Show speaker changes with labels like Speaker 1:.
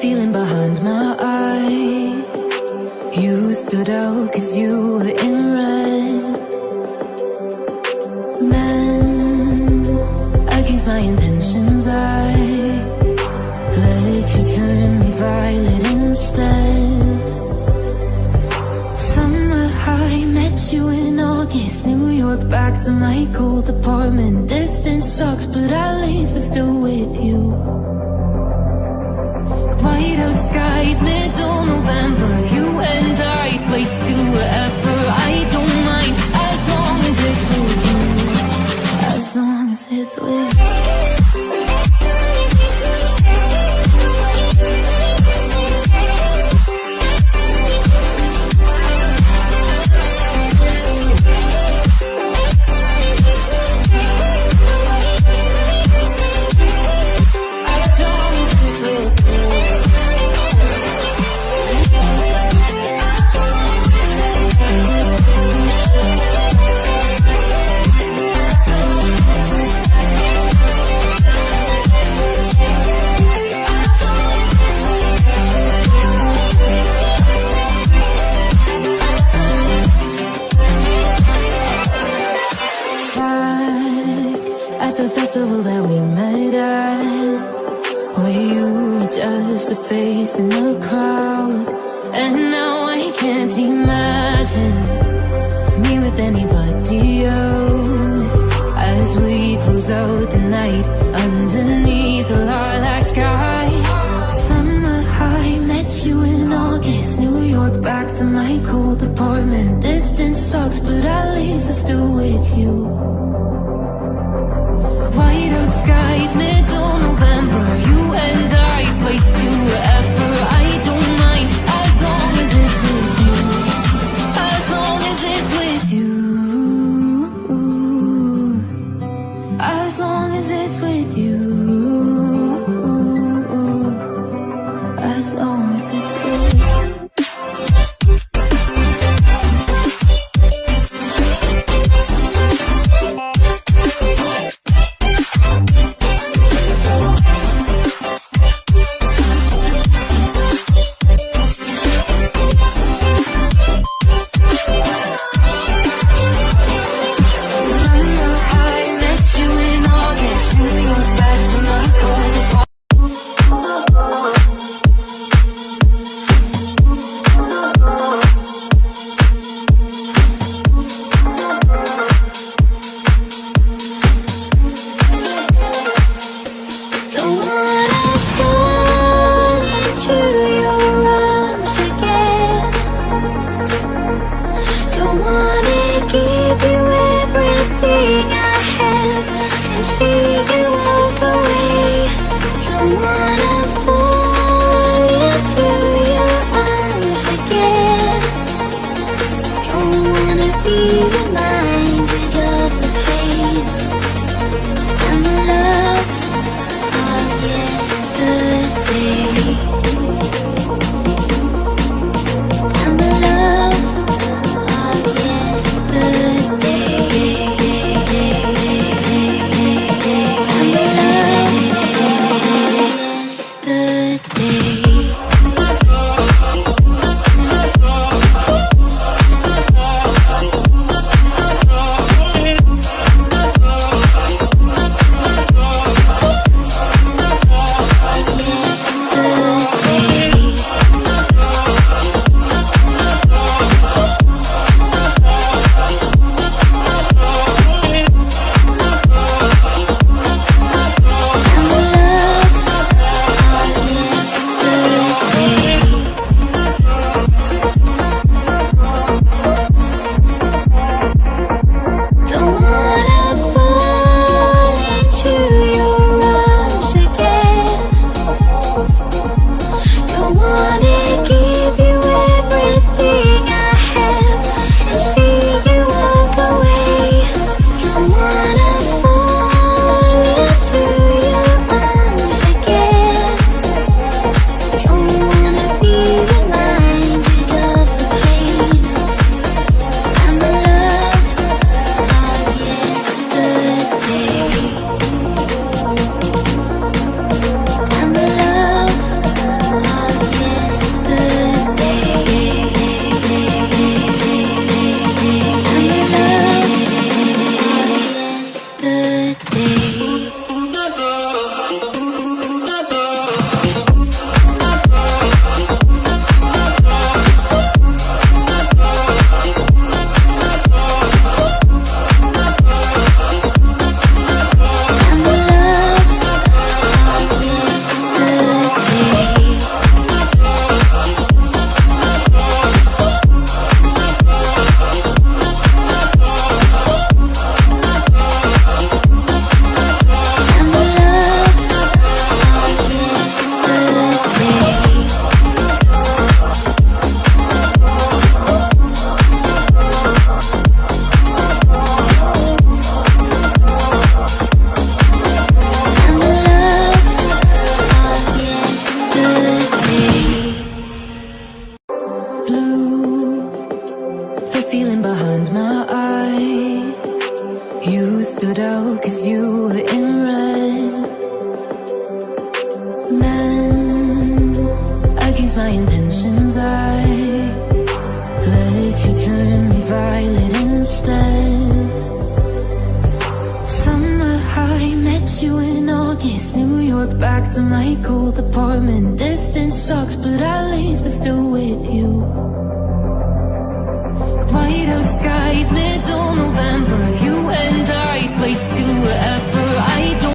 Speaker 1: feeling behind my eyes. You stood out cause you were in red. Then, against my intentions, I let you turn me violet instead. Summer high, met you in August. New York, back to my cold apartment. Distance sucks, but at least I'm still with you. White out skies, middle November. You and I, flights to wherever. I don't mind, as long as it's with you. As long as it's with you. That we met at, where you were just a face in a crowd. And now I can't imagine me with anybody else. As we close out the night underneath the lilac sky. Summer high, met you in August. New York, back to my cold apartment. Distance sucks, but at least I'm still with you. White out skies, middle November. You and I, flights to wherever. I don't mind, as long as it's with you. As long as it's with you. As long as it's with you. stood out 'cause you were in red. Then, against my intentions, I let you turn me violet instead. Summer high, met you in August. New York, back to my cold apartment. Distance sucks, but at least I'm still with you. White out skies, middle November. You and I, flights to wherever.